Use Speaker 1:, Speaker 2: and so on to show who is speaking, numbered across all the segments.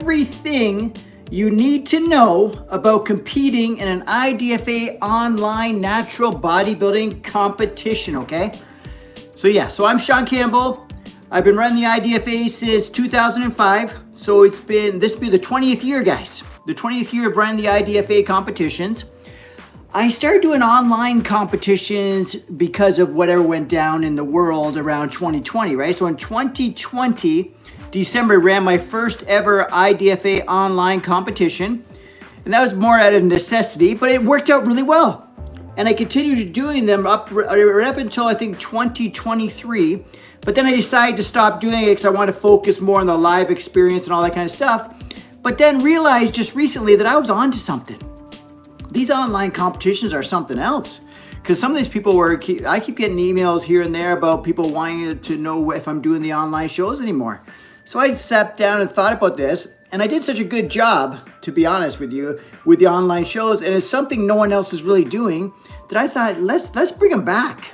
Speaker 1: Everything you need to know about competing in an IDFA online natural bodybuilding competition, okay? So I'm Shaun Campbell. I've been running the IDFA since 2005. So this will be the 20th year, guys. The 20th year of running the IDFA competitions. I started doing online competitions because of whatever went down in the world around 2020, right? So in 2020, December, I ran my first ever IDFA online competition. And that was more out of necessity, but it worked out really well. And I continued doing them up until I think 2023. But then I decided to stop doing it because I wanted to focus more on the live experience and all that kind of stuff. But then realized just recently that I was onto something. These online competitions are something else. Because some of these people I keep getting emails here and there about people wanting to know if I'm doing the online shows anymore. So I sat down and thought about this, and I did such a good job, to be honest with you, with the online shows, and it's something no one else is really doing, that I thought, let's bring them back.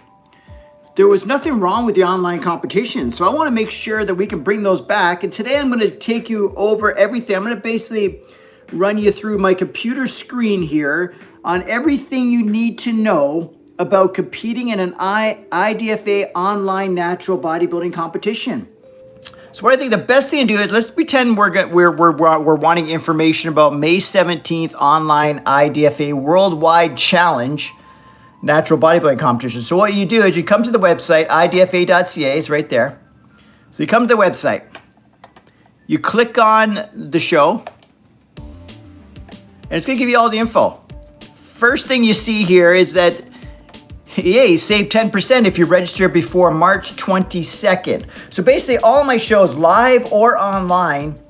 Speaker 1: There was nothing wrong with the online competition, so I want to make sure that we can bring those back. And today I'm going to take you over everything. I'm going to basically run you through my computer screen here on everything you need to know about competing in an IDFA online natural bodybuilding competition. So what I think the best thing to do is let's pretend we're wanting information about May 17th online IDFA Worldwide Challenge Natural Bodybuilding Competition. So what you do is you come to the website, idfa.ca, it's right there. So you come to the website, you click on the show, and it's going to give you all the info. First thing you see here is that you save 10% if you register before March 22nd. So basically all my shows, live or online,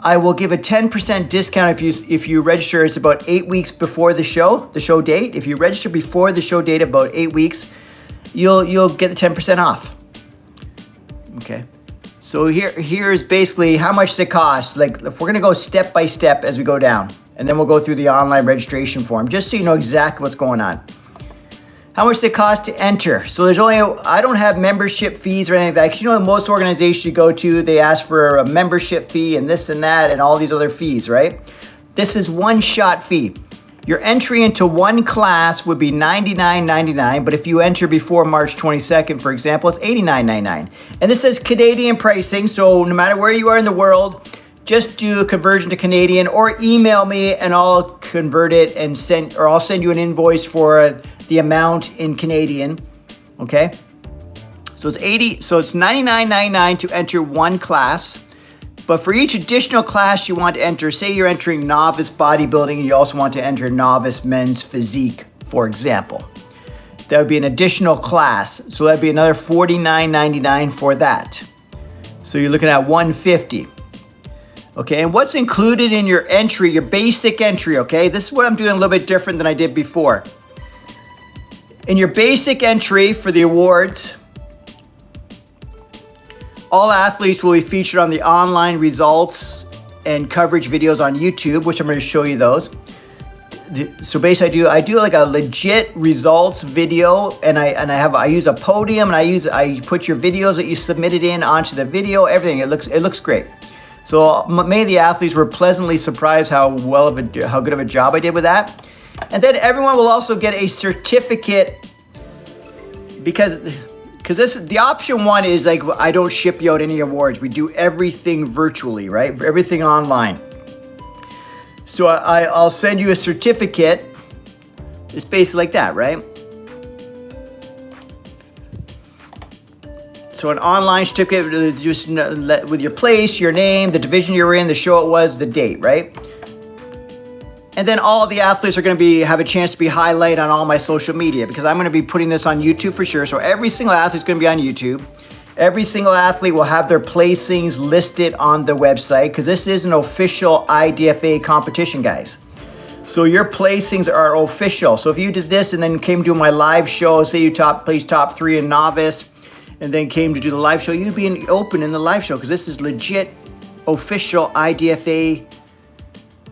Speaker 1: I will give a 10% discount if you register. It's about 8 weeks before the show date. If you register before the show date about 8 weeks, you'll get the 10% off. Okay. So here's basically how much it costs. Like if we're gonna go step by step as we go down, and then we'll go through the online registration form, just so you know exactly what's going on. How much it costs to enter. So I don't have membership fees or anything like that. Because you know, most organizations you go to, they ask for a membership fee and this and that and all these other fees, right? This is one shot fee. Your entry into one class would be $99.99, but if you enter before March 22nd, for example, it's $89.99. And this is Canadian pricing, so no matter where you are in the world, just do a conversion to Canadian or email me and I'll convert it and I'll send you an invoice for the amount in Canadian, okay? So it's $99.99 to enter one class, but for each additional class you want to enter, say you're entering novice bodybuilding and you also want to enter novice men's physique, for example. That would be an additional class, so that'd be another $49.99 for that. So you're looking at $150. Okay, and what's included in your entry, your basic entry, okay? This is what I'm doing a little bit different than I did before. In your basic entry for the awards, all athletes will be featured on the online results and coverage videos on YouTube, which I'm going to show you those. So basically I do like a legit results video, and I use a podium, and I put your videos that you submitted in onto the video, everything. It looks great. So many of the athletes were pleasantly surprised how good of a job I did with that. And then everyone will also get a certificate because the option one is like, I don't ship you out any awards. We do everything virtually, right? Everything online. So I'll send you a certificate. It's basically like that, right? So an online certificate just with your place, your name, the division you were in, the show it was, the date, right? And then all the athletes are going to have a chance to be highlighted on all my social media, because I'm going to be putting this on YouTube for sure. So every single athlete is going to be on YouTube. Every single athlete will have their placings listed on the website, because this is an official IDFA competition, guys. So your placings are official. So if you did this and then came to my live show, say you placed top 3 in novice, and then came to do the live show, you'd be open in the live show, because this is legit official IDFA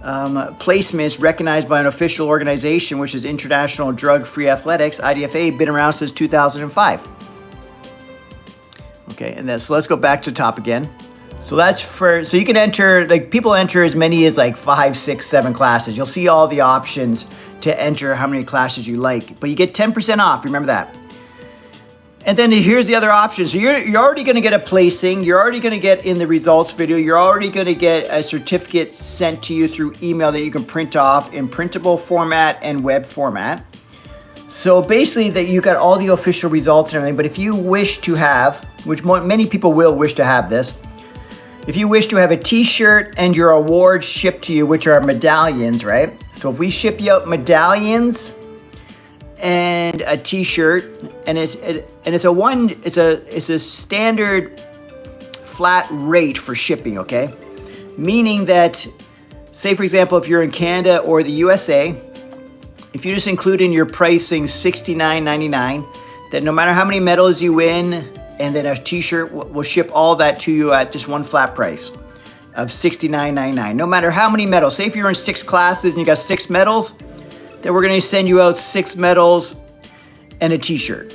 Speaker 1: placements recognized by an official organization, which is International Drug-Free Athletics, IDFA, been around since 2005. Okay, and then so let's go back to the top again. So that's so you can enter, like people enter as many as like 5, 6, 7 classes. You'll see all the options to enter how many classes you like, but you get 10% off, remember that. And then here's the other option. So you're already gonna get a placing, you're already gonna get in the results video, you're already gonna get a certificate sent to you through email that you can print off in printable format and web format. So basically that you got all the official results and everything, but if you wish to have, which many people will wish to have this, if you wish to have a t-shirt and your awards shipped to you, which are medallions, right? So if we ship you out medallions and a t-shirt, and it's a standard flat rate for shipping, okay? Meaning that, say for example, if you're in Canada or the USA, if you just include in your pricing $69.99, then no matter how many medals you win, and then a t-shirt will ship all that to you at just one flat price of $69.99. No matter how many medals, say if you're in 6 classes and you got 6 medals, then we're gonna send you out 6 medals and a t-shirt.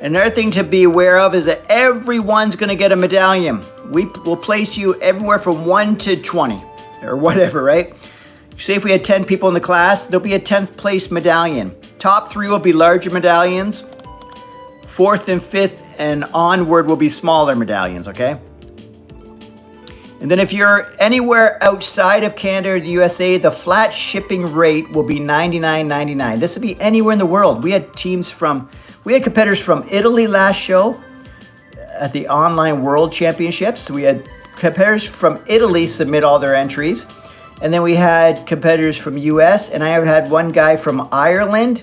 Speaker 1: Another thing to be aware of is that everyone's gonna get a medallion. We will place you everywhere from 1 to 20 or whatever, right? Say if we had 10 people in the class, there'll be a 10th place medallion. Top 3 will be larger medallions. 4th and 5th and onward will be smaller medallions, okay? And then if you're anywhere outside of Canada or the USA, the flat shipping rate will be $99.99. This will be anywhere in the world. We had competitors from Italy last show at the online world championships. We had competitors from Italy submit all their entries. And then we had competitors from US, and I have had one guy from Ireland,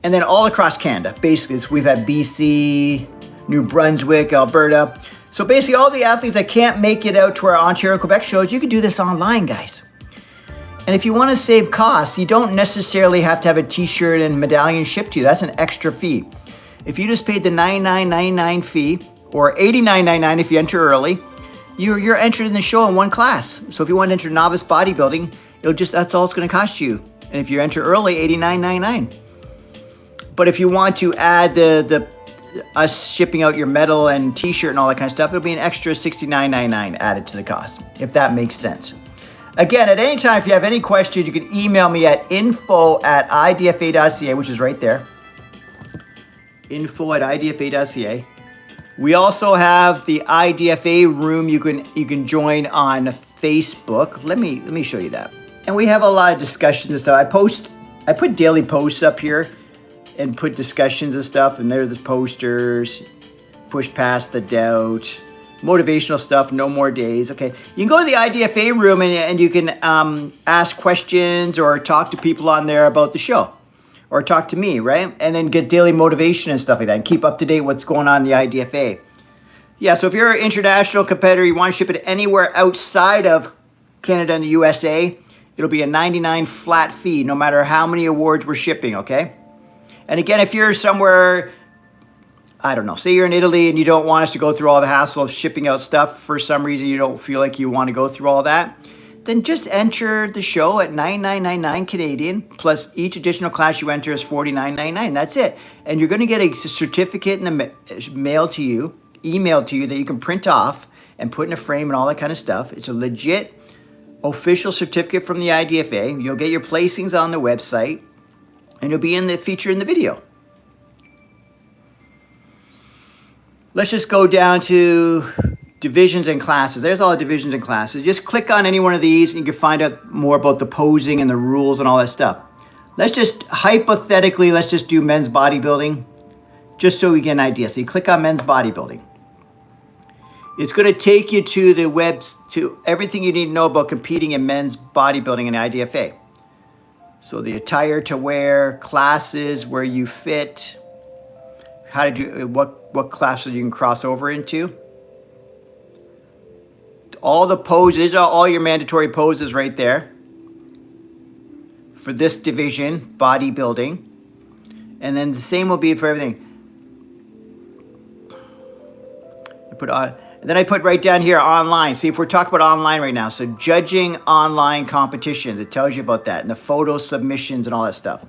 Speaker 1: and then all across Canada. Basically, so we've had BC, New Brunswick, Alberta. So basically all the athletes that can't make it out to our Ontario, Quebec shows, you can do this online, guys. And if you want to save costs, you don't necessarily have to have a t-shirt and medallion shipped to you. That's an extra fee. If you just paid the $99.99 fee, or $89.99 if you enter early, you're entered in the show in one class. So if you want to enter novice bodybuilding, that's all it's going to cost you. And if you enter early, $89.99. But if you want to add us shipping out your medal and t-shirt and all that kind of stuff, it'll be an extra $69.99 added to the cost, if that makes sense. Again, at any time, if you have any questions, you can email me at info@idfa.ca, which is right there. info@idfa.ca. We also have the IDFA room you can join on Facebook. Let me show you that. And we have a lot of discussions and stuff. I put daily posts up here and put discussions and stuff, and there's the posters, push past the doubt, motivational stuff, no more days. Okay, you can go to the IDFA room and you can ask questions or talk to people on there about the show, or talk to me, right? And then get daily motivation and stuff like that, and keep up to date what's going on in the IDFA. Yeah, so if you're an international competitor, you want to ship it anywhere outside of Canada and the USA, it'll be a $99 flat fee, no matter how many awards we're shipping, okay? And again, if you're somewhere, I don't know, say you're in Italy and you don't want us to go through all the hassle of shipping out stuff for some reason, you don't feel like you want to go through all that, then just enter the show at $99.99 Canadian, plus each additional class you enter is $49.99. That's it. And you're going to get a certificate in the mail to you, emailed to you, that you can print off and put in a frame and all that kind of stuff. It's a legit official certificate from the IDFA. You'll get your placings on the website, and you'll be in the feature in the video. Let's just go down to divisions and classes. There's all the divisions and classes. Just click on any one of these and you can find out more about the posing and the rules and all that stuff. Let's just hypothetically, let's just do men's bodybuilding, just so we get an idea. So you click on men's bodybuilding. It's going to take you to the to everything you need to know about competing in men's bodybuilding in IDFA. So the attire to wear, classes, where you fit, how to do, what classes you can cross over into. All the poses, these are all your mandatory poses right there for this division, bodybuilding. And then the same will be for everything. And then I put right down here online. See, if we're talking about online right now, so judging online competitions, it tells you about that, and the photo submissions and all that stuff.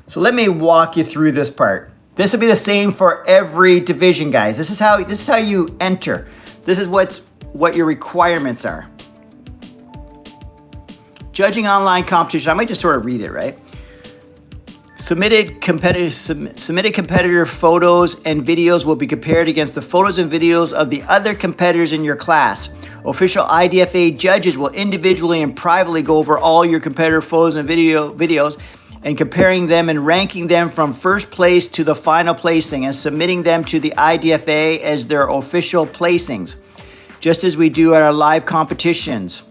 Speaker 1: So let me walk you through this part. This will be the same for every division, guys. This is how you enter. This is what's what your requirements are. Judging online competition, I might just sort of read it, right? Submitted competitor photos and videos will be compared against the photos and videos of the other competitors in your class. Official IDFA judges will individually and privately go over all your competitor photos and videos and comparing them and ranking them from first place to the final placing and submitting them to the IDFA as their official placings, just as we do at our live competitions.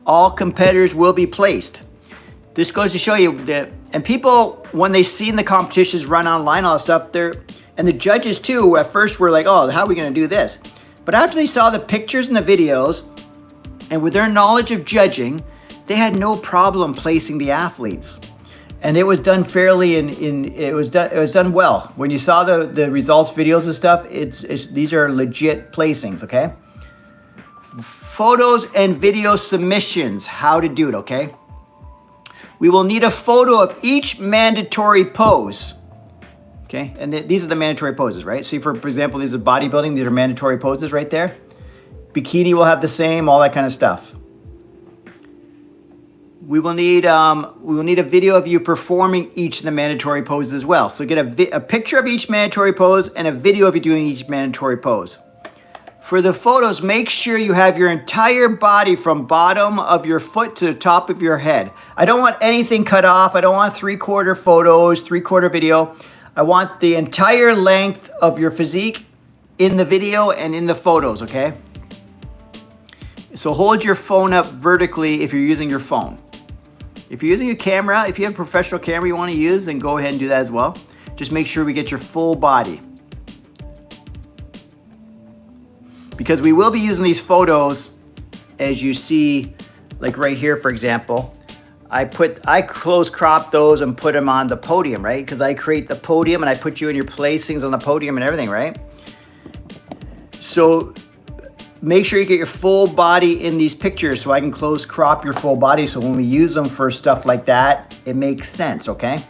Speaker 1: All competitors will be placed. This goes to show you that, and people, when they seen the competitions run online, all that stuff, and the judges too, at first were like, oh, how are we gonna do this? But after they saw the pictures and the videos, and with their knowledge of judging, they had no problem placing the athletes. And it was done fairly, it was done well. When you saw the results videos and stuff, these are legit placings, okay? Photos and video submissions, how to do it, okay? We will need a photo of each mandatory pose, okay? And these are the mandatory poses, right? See, for example, these are bodybuilding, these are mandatory poses right there. Bikini will have the same, all that kind of stuff. We will need a video of you performing each of the mandatory poses as well. So get a picture of each mandatory pose and a video of you doing each mandatory pose. For the photos, make sure you have your entire body from bottom of your foot to the top of your head. I don't want anything cut off. I don't want 3/4 photos, 3/4 video. I want the entire length of your physique in the video and in the photos, okay? So hold your phone up vertically if you're using your phone. If you're using a camera, if you have a professional camera you want to use, then go ahead and do that as well. Just make sure we get your full body. Because we will be using these photos, as you see, like right here, for example. I close crop those and put them on the podium, right? Because I create the podium and I put you in your placings on the podium and everything, right? So make sure you get your full body in these pictures so I can close crop your full body, so when we use them for stuff like that, it makes sense, okay?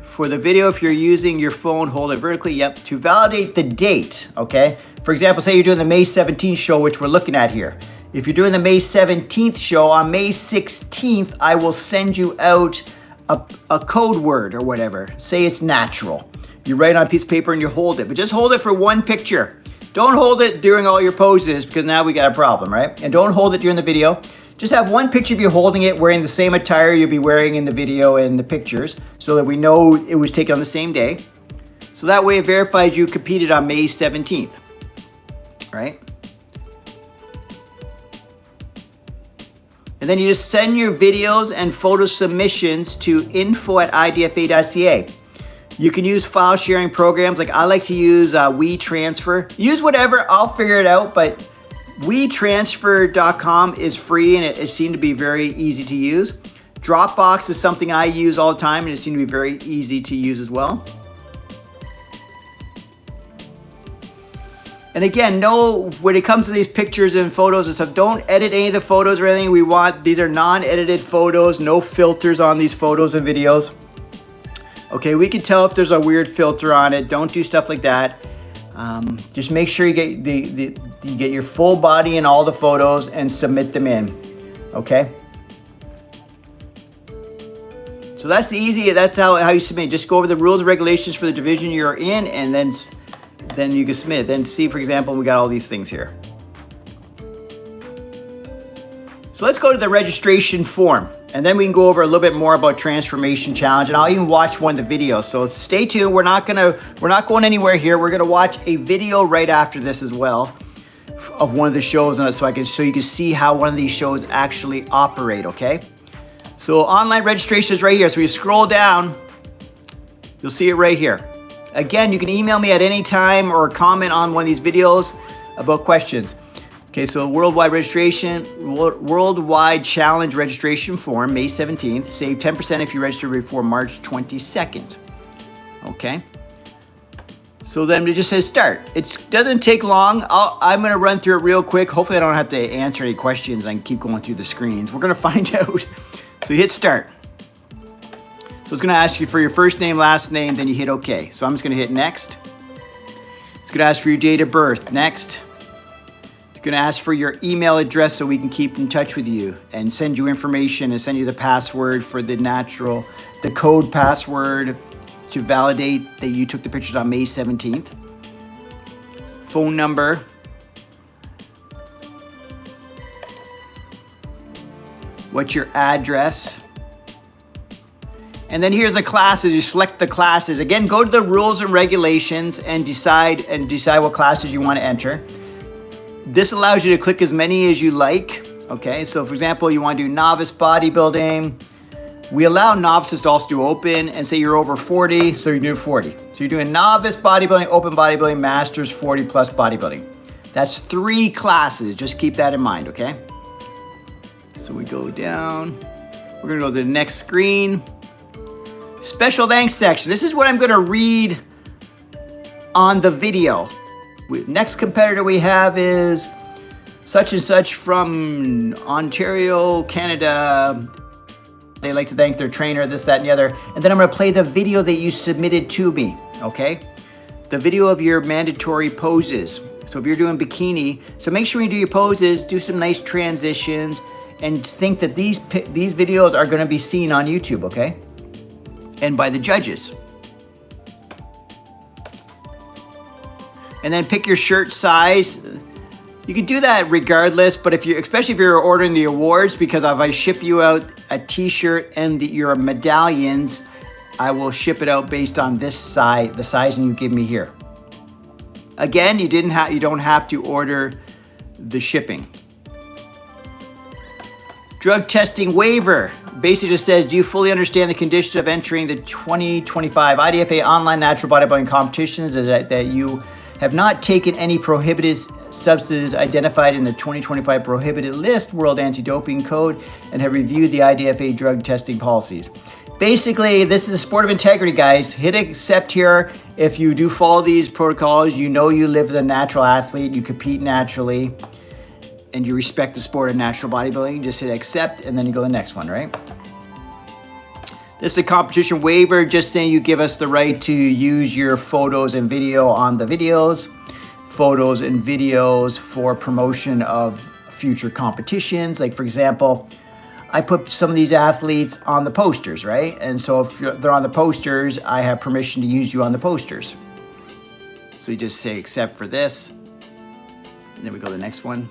Speaker 1: For the video, if you're using your phone, hold it vertically, yep, to validate the date, okay? For example, say you're doing the May 17th show, which we're looking at here. If you're doing the May 17th show, on May 16th, I will send you out a code word or whatever. Say it's natural. You write it on a piece of paper and you hold it, but just hold it for one picture. Don't hold it during all your poses, because now we got a problem, right? And don't hold it during the video. Just have one picture of you holding it, wearing the same attire you'll be wearing in the video and the pictures, so that we know it was taken on the same day. So that way it verifies you competed on May 17th, right? And then you just send your videos and photo submissions to info@idfa.ca. You can use file sharing programs. Like I like to use WeTransfer. Use whatever, I'll figure it out, but WeTransfer.com is free and it seemed to be very easy to use. Dropbox is something I use all the time and it seemed to be very easy to use as well. And again, when it comes to these pictures and photos and stuff, don't edit any of the photos or anything we want. These are non-edited photos, no filters on these photos and videos. Okay, we can tell if there's a weird filter on it. Don't do stuff like that. Just make sure you get you get your full body in all the photos and submit them in, okay? So that's that's how you submit. Just go over the rules and regulations for the division you're in, and then you can submit it. Then see, for example, we got all these things here. So let's go to the registration form, and then we can go over a little bit more about Transformation Challenge, and I'll even watch one of the videos. So stay tuned. We're not going anywhere here. We're gonna watch a video right after this as well of one of the shows on it, so you can see how one of these shows actually operate. Okay. So online registration is right here. So you scroll down, you'll see it right here. Again, you can email me at any time or comment on one of these videos about questions. Okay, so worldwide challenge registration form, May 17th. Save 10% if you register before March 22nd. Okay. So then it just says start. It doesn't take long. I'm going to run through it real quick. Hopefully I don't have to answer any questions. I can keep going through the screens. We're going to find out. So you hit start. So it's going to ask you for your first name, last name, then you hit OK. So I'm just going to hit next. It's gonna ask for your date of birth. Next. It's gonna ask for your email address so we can keep in touch with you and send you information and send you the password for the code password to validate that you took the pictures on May 17th. Phone number. What's your address? And then here's the classes. You select the classes. Again, go to the rules and regulations and decide what classes you want to enter. This allows you to click as many as you like. Okay, so for example, you want to do novice bodybuilding. We allow novices to also do open, and say you're over 40, so you do 40. So you're doing novice bodybuilding, open bodybuilding, masters, 40 plus bodybuilding. That's 3 classes. Just keep that in mind, okay? So we go down. We're gonna go to the next screen. Special thanks section. This is what I'm gonna read on the video. Next competitor we have is such and such from Ontario, Canada. They like to thank their trainer, this, that, and the other. And then I'm gonna play the video that you submitted to me, okay? The video of your mandatory poses. So if you're doing bikini, so make sure you do your poses, do some nice transitions, and think that these videos are gonna be seen on YouTube, okay? And by the judges. And then pick your shirt size. You can do that regardless, but especially if you're ordering the awards, because if I ship you out a t-shirt and your medallions, I will ship it out based on this size, the sizing you give me here. Again, you don't have to order the shipping. Drug testing waiver. Basically just says, do you fully understand the conditions of entering the 2025 IDFA online natural bodybuilding competitions, that you have not taken any prohibited substances identified in the 2025 prohibited list, World Anti-Doping Code, and have reviewed the IDFA drug testing policies. Basically, this is the sport of integrity, guys. Hit accept here. If you do follow these protocols, you know you live as a natural athlete, you compete naturally, and you respect the sport of natural bodybuilding. Just hit accept, and then you go to the next one, right? This is a competition waiver, just saying you give us the right to use your photos and video on the videos, photos and videos for promotion of future competitions. Like for example, I put some of these athletes on the posters, right? And so if they're on the posters, I have permission to use you on the posters. So you just say accept for this, and then we go to the next one.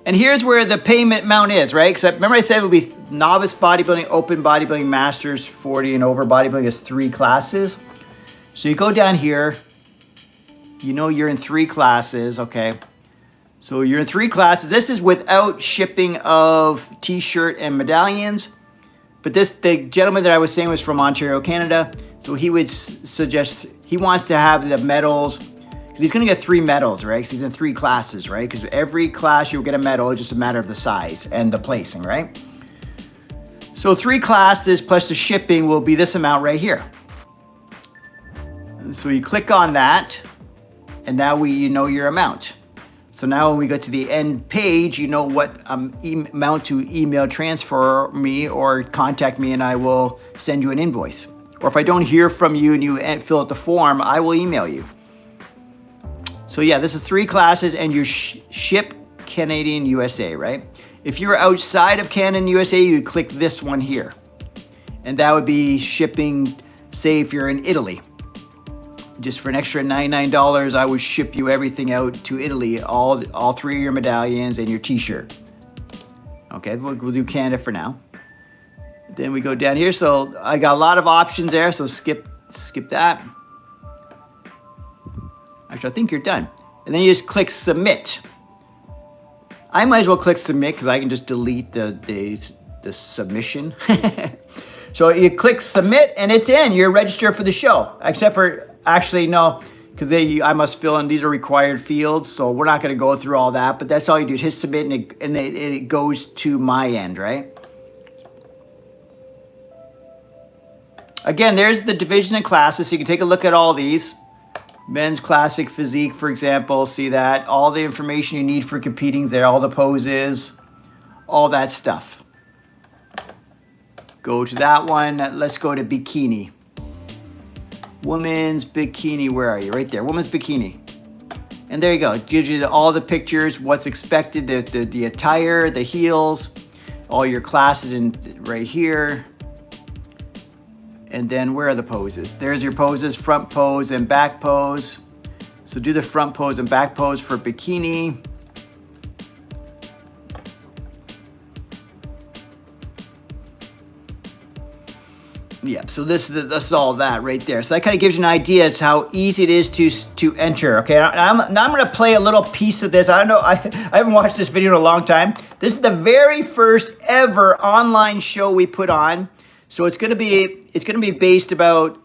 Speaker 1: And here's where the payment amount is, right? Because remember I said it would be novice bodybuilding, open bodybuilding, masters, 40 and over bodybuilding is 3 classes. So you go down here, you know you're in 3 classes, okay? So you're in 3 classes. This is without shipping of t-shirt and medallions. But the gentleman that I was saying was from Ontario, Canada. So he would suggest, he wants to have the medals. He's gonna get 3 medals, right? Because he's in 3 classes, right? Because every class you'll get a medal, it's just a matter of the size and the placing, right? So 3 classes plus the shipping will be this amount right here. So you click on that, and now you know your amount. So now when we go to the end page, you know what amount to email transfer me or contact me, and I will send you an invoice. Or if I don't hear from you and you fill out the form, I will email you. So yeah, this is 3 classes, and you ship Canadian, USA, right? If you're outside of Canada and USA, you'd click this one here. And that would be shipping, say if you're in Italy. Just for an extra $99, I would ship you everything out to Italy, all 3 of your medallions and your t-shirt. Okay, we'll do Canada for now. Then we go down here. So I got a lot of options there, so skip that. Actually, I think you're done. And then you just click submit. I might as well click submit because I can just delete the submission. So you click submit and it's in. You're registered for the show. Except for, actually no, because I must fill in, these are required fields. So we're not going to go through all that. But that's all you do is hit submit, and it goes to my end, right? Again, there's the division and classes. So you can take a look at all these. Men's classic physique, for example, see that? All the information you need for competing is there, all the poses, all that stuff. Go to that one. Let's go to bikini. Women's bikini, where are you? Right there, women's bikini. And there you go. It gives you all the pictures, what's expected, the attire, the heels, all your classes in right here. And then where are the poses? There's your poses, front pose and back pose. So do the front pose and back pose for bikini. Yep, so this is all that right there. So that kind of gives you an idea as how easy it is to enter, okay? Now I'm gonna play a little piece of this. I don't know, I haven't watched this video in a long time. This is the very first ever online show we put on. So it's gonna be based about,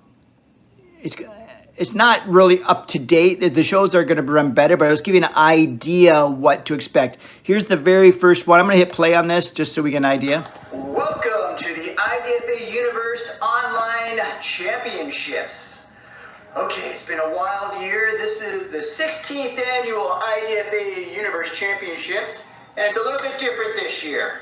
Speaker 1: it's not really up to date. The shows are gonna run better, but I was giving an idea what to expect. Here's the very first one. I'm gonna hit play on this just so we get an idea. Welcome to the IDFA Universe Online Championships. Okay, it's been a wild year. This is the 16th annual IDFA Universe Championships, and it's a little bit different this year.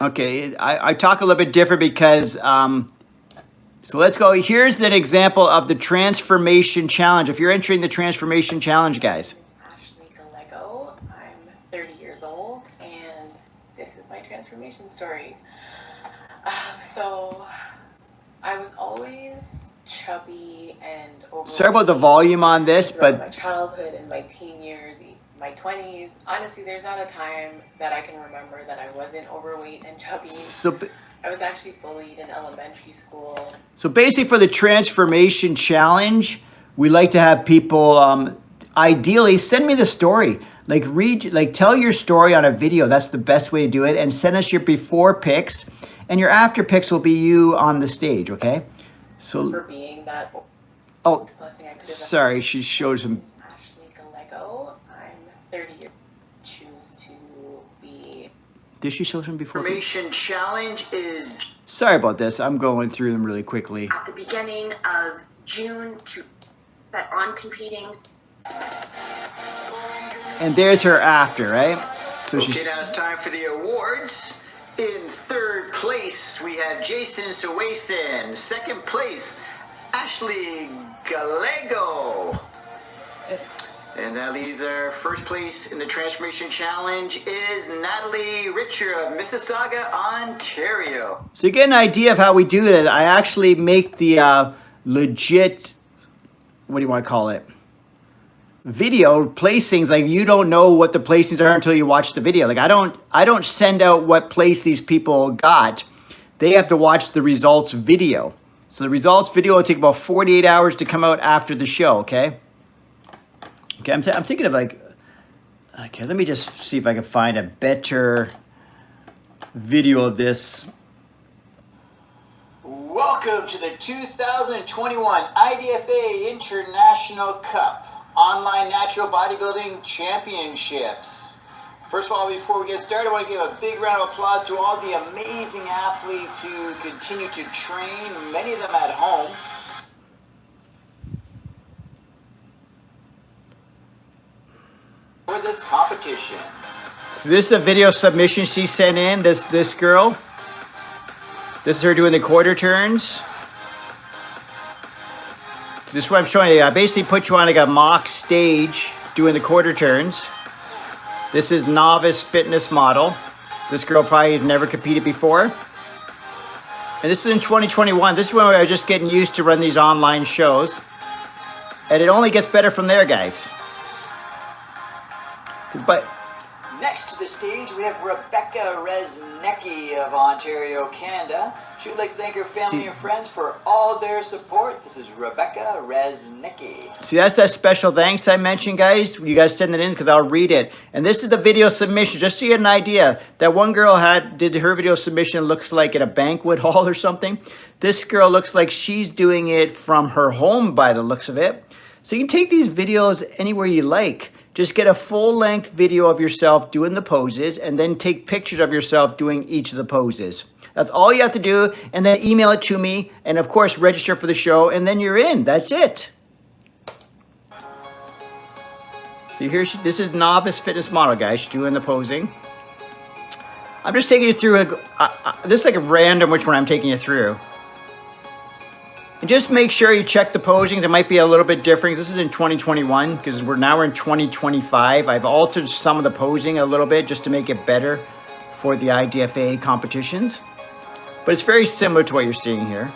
Speaker 1: Okay, I talk a little bit different because, so let's go. Here's an example of the Transformation Challenge. If you're entering the Transformation Challenge, guys.
Speaker 2: I'm 30 years old, and this is my transformation story. So I was always chubby and overweight.
Speaker 1: Sorry about the volume on this, but
Speaker 2: my childhood and my teen years, my 20s. Honestly, there's not a time that I can remember that I wasn't overweight and chubby.
Speaker 1: So
Speaker 2: I was actually bullied in elementary school.
Speaker 1: So basically for the Transformation Challenge, we like to have people, ideally, send me the story. Tell your story on a video. That's the best way to do it. And send us your before pics. And your after pics will be you on the stage, okay? So
Speaker 2: for being that.
Speaker 1: Oh, sorry, she showed some.
Speaker 2: I'm 30 years. Choose to be.
Speaker 1: Did she show some before?
Speaker 3: Transformation Challenge is.
Speaker 1: Sorry about this. I'm going through them really quickly.
Speaker 4: At the beginning of June to set on competing.
Speaker 1: And there's her after, right? So
Speaker 3: okay, now it's time for the awards. In third place, we have Jason Sawason. Second place, Ashley Gallego. And that leaves our first place in the Transformation Challenge is Natalie Richer of Mississauga, Ontario.
Speaker 1: So you get an idea of how we do that. I actually make the legit, what do you want to call it? Video placings. Like, you don't know what the placings are until you watch the video. Like, I don't send out what place these people got. They have to watch the results video. So the results video will take about 48 hours to come out after the show, okay? Okay, I'm thinking of like, okay, let me just see if I can find a better video of this. Welcome to the 2021 IDFA International Cup Online Natural Bodybuilding Championships. First of all, before we get started, I want to give a big round of applause to all the amazing athletes who continue to train, many of them at home. For this competition. So this is a video submission she sent in, this girl. This is her doing the quarter turns. This is what I'm showing you. I basically put you on like a mock stage doing the quarter turns. This is novice fitness model. This girl probably has never competed before. And this was in 2021. This is when I was just getting used to run these online shows. And it only gets better from there, guys. But next to the stage, we have Rebecca Resnecki of Ontario, Canada. She would like to thank her family and friends for all their support. This is Rebecca Resnecki. See, that's that special thanks I mentioned, guys. You guys send it in because I'll read it. And this is the video submission, just so you get an idea. That one girl did her video submission, looks like at a banquet hall or something. This girl looks like she's doing it from her home by the looks of it. So you can take these videos anywhere you like. Just get a full-length video of yourself doing the poses and then take pictures of yourself doing each of the poses. That's all you have to do, and then email it to me, and of course register for the show, and then you're in. That's it. So this is novice fitness model, guys. She's doing the posing. I'm just taking you through, this is like a random which one I'm taking you through. And just make sure you check the posings. It might be a little bit different. This is in 2021 because we're in 2025. I've altered some of the posing a little bit just to make it better for the IDFA competitions. But it's very similar to what you're seeing here.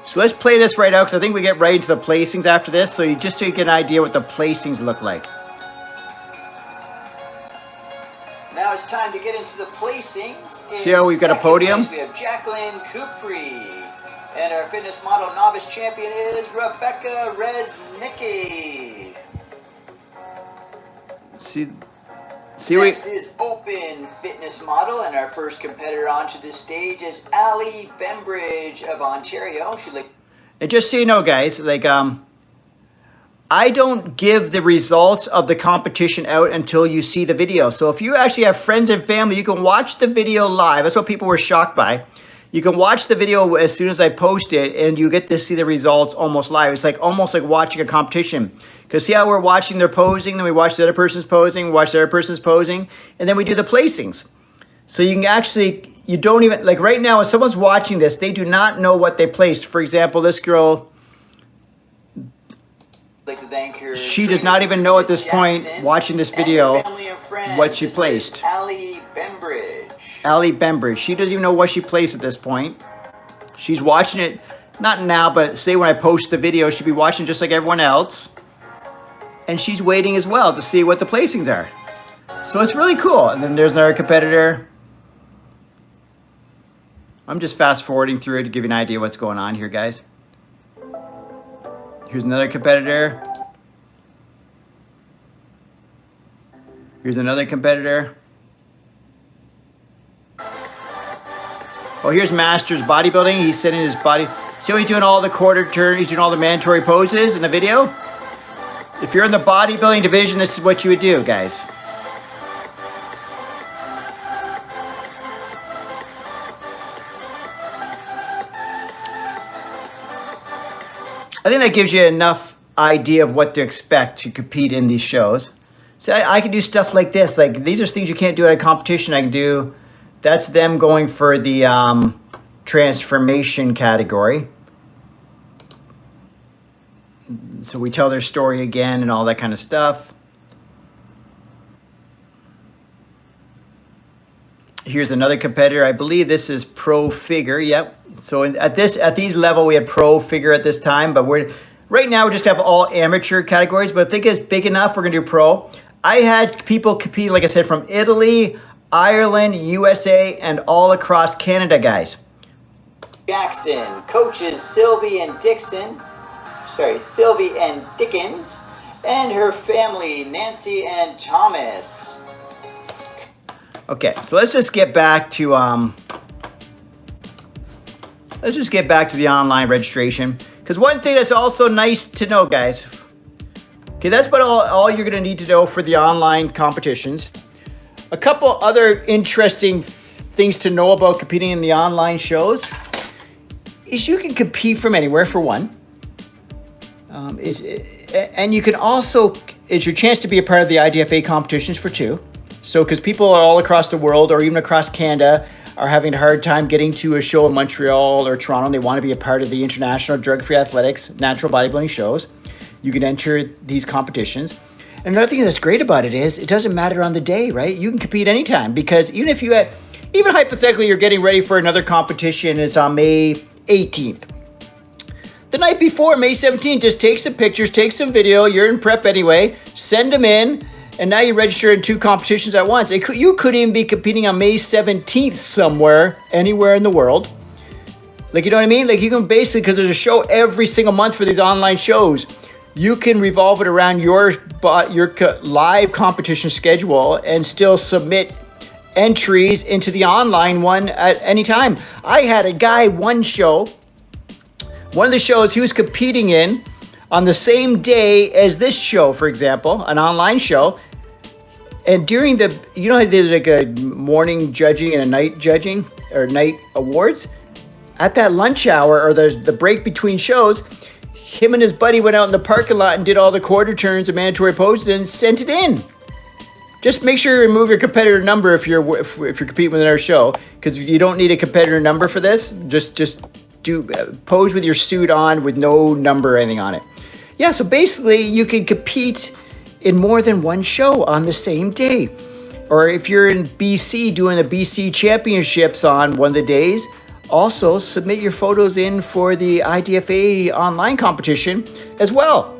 Speaker 1: So let's play this right out because I think we get right into the placings after this. So just so you get an idea what the placings look like.
Speaker 3: Now it's time to get into the placings.
Speaker 1: See how we've got a podium?
Speaker 3: Place, we have Jacqueline Kupri. And our fitness model novice champion is Rebecca Reznicki. Next is open fitness model, and our first competitor onto this stage is Ali Bembridge of Ontario.
Speaker 1: And just so you know, guys, like I don't give the results of the competition out until you see the video. So if you actually have friends and family, you can watch the video live. That's what people were shocked by. You can watch the video as soon as I post it, and you get to see the results almost live. It's like almost like watching a competition. Because see how we're watching their posing, then we watch the other person's posing, we watch the other person's posing, and then we do the placings. So you can actually, you don't even, like right now, if someone's watching this, they do not know what they placed. For example, this girl,
Speaker 3: Like to thank her
Speaker 1: she does not even know at this point, watching this video, what she placed.
Speaker 3: Ali Bembridge.
Speaker 1: Ali Bembridge. She doesn't even know what she placed at this point. She's watching it, not now, but say when I post the video, she'll be watching just like everyone else. And she's waiting as well to see what the placings are. So it's really cool. And then there's another competitor. I'm just fast forwarding through it to give you an idea what's going on here, guys. Here's another competitor. Here's another competitor. Oh, here's Masters Bodybuilding. He's sitting his body. See how he's doing all the quarter turn. He's doing all the mandatory poses in the video. If you're in the bodybuilding division, this is what you would do, guys. I think that gives you enough idea of what to expect to compete in these shows. So I can do stuff like this. Like these are things you can't do at a competition. I can do, that's them going for the transformation category. So we tell their story again and all that kind of stuff. Here's another competitor. I believe this is pro figure. Yep. So at these level, we had pro figure at this time, but right now we just have all amateur categories. But if it gets big enough, we're gonna do pro. I had people compete, like I said, from Italy, Ireland, USA, and all across Canada, guys.
Speaker 3: Jackson coaches Sylvie and Dickens, and her family, Nancy and Thomas.
Speaker 1: Okay, so let's just get back to the online registration. Because one thing that's also nice to know, guys. Okay, that's about all you're gonna need to know for the online competitions. A couple other interesting things to know about competing in the online shows is you can compete from anywhere, for one. And you can also, it's your chance to be a part of the IDFA competitions, for two. So, because people are all across the world or even across Canada are having a hard time getting to a show in Montreal or Toronto, and they want to be a part of the International Drug-Free Athletics Natural Bodybuilding shows, you can enter these competitions. And another thing that's great about it is it doesn't matter on the day, right? You can compete anytime, because even if you even hypothetically you're getting ready for another competition and it's on May 18th. The night before, May 17th, just take some pictures, take some video, you're in prep anyway, send them in, and now you register in 2 competitions at once. You could even be competing on May 17th somewhere, anywhere in the world. Like, you know what I mean? Like, you can basically, because there's a show every single month for these online shows, you can revolve it around your live competition schedule and still submit entries into the online one at any time. I had a guy, one of the shows he was competing in on the same day as this show, for example, an online show. And during the, you know how there's like a morning judging and a night judging or night awards? At that lunch hour or the break between shows, him and his buddy went out in the parking lot and did all the quarter turns and mandatory poses and sent it in. Just make sure you remove your competitor number if you're competing with another show, because you don't need a competitor number for this. Just do pose with your suit on with no number or anything on it. Yeah, so basically you can compete in more than one show on the same day. Or if you're in BC doing the BC Championships on one of the days, also submit your photos in for the IDFA online competition as well,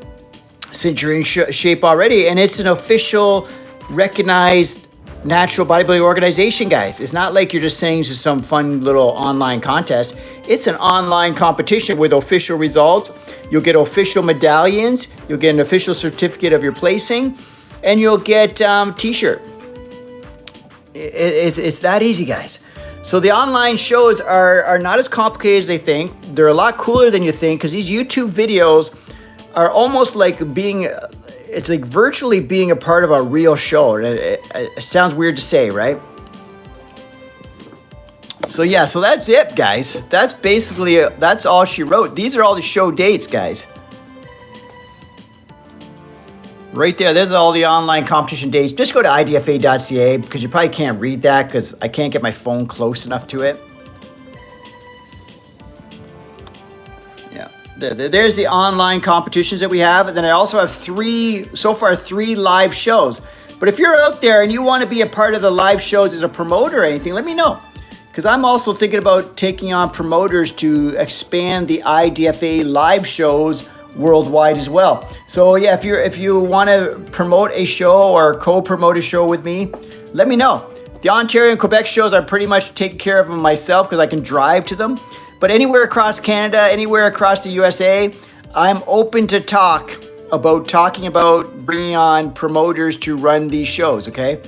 Speaker 1: since you're in shape already. And it's an official, recognized natural bodybuilding organization, guys. It's not like you're just saying this is some fun little online contest. It's an online competition with official results. You'll get official medallions. You'll get an official certificate of your placing, and you'll get t-shirt. It's that easy, guys. So the online shows are not as complicated as they think. They're a lot cooler than you think, because these YouTube videos are almost like it's like virtually being a part of a real show. It sounds weird to say, right? So yeah, so that's it, guys. That's basically that's all she wrote. These are all the show dates, guys. Right there, there's all the online competition dates. Just go to idfa.ca, because you probably can't read that because I can't get my phone close enough to it. Yeah, there's the online competitions that we have. And then I also have three live shows. But if you're out there and you want to be a part of the live shows as a promoter or anything, let me know. Because I'm also thinking about taking on promoters to expand the IDFA live shows worldwide as well. So yeah, if you want to promote a show or co-promote a show with me, let me know. The Ontario and Quebec shows are pretty much taking care of them myself because I can drive to them. But anywhere across Canada, anywhere across the USA, I'm open to talking about bringing on promoters to run these shows, okay?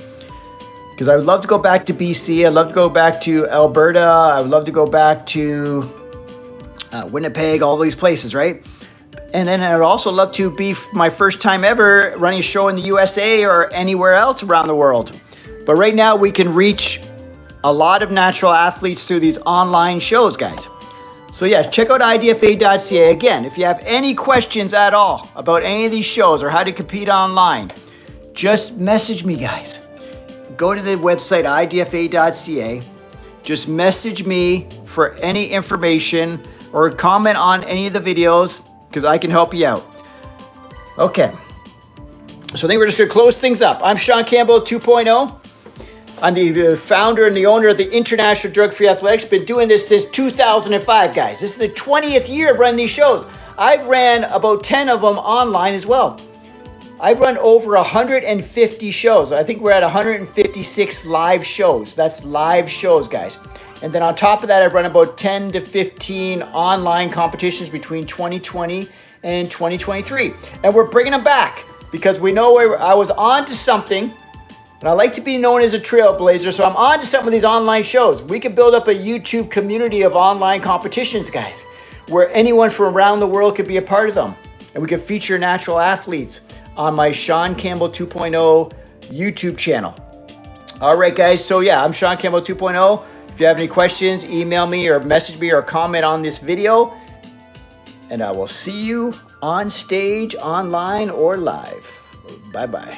Speaker 1: Because I would love to go back to BC. I'd love to go back to Alberta. I would love to go back to Winnipeg, all these places, right? And then I'd also love to be my first time ever running a show in the USA or anywhere else around the world. But right now we can reach a lot of natural athletes through these online shows, guys. So yeah, check out idfa.ca. Again, if you have any questions at all about any of these shows or how to compete online, just message me, guys. Go to the website idfa.ca. Just message me for any information or comment on any of the videos, because I can help you out. Okay, so I think we're just gonna close things up. I'm Shaun Campbell 2.0. I'm the founder and the owner of the International Drug-Free Athletics. Been doing this since 2005, guys. This is the 20th year of running these shows. I've ran about 10 of them online as well. I've run over 150 shows. I think we're at 156 live shows. That's live shows, guys. And then on top of that, I've run about 10 to 15 online competitions between 2020 and 2023. And we're bringing them back because we know I was on to something. And I like to be known as a trailblazer, so I'm on to some of these online shows. We can build up a YouTube community of online competitions, guys, where anyone from around the world could be a part of them. And we can feature natural athletes on my Shaun Campbell 2.0 YouTube channel. All right, guys, so yeah, I'm Shaun Campbell 2.0. If you have any questions, email me or message me or comment on this video. And I will see you on stage, online, or live. Bye-bye.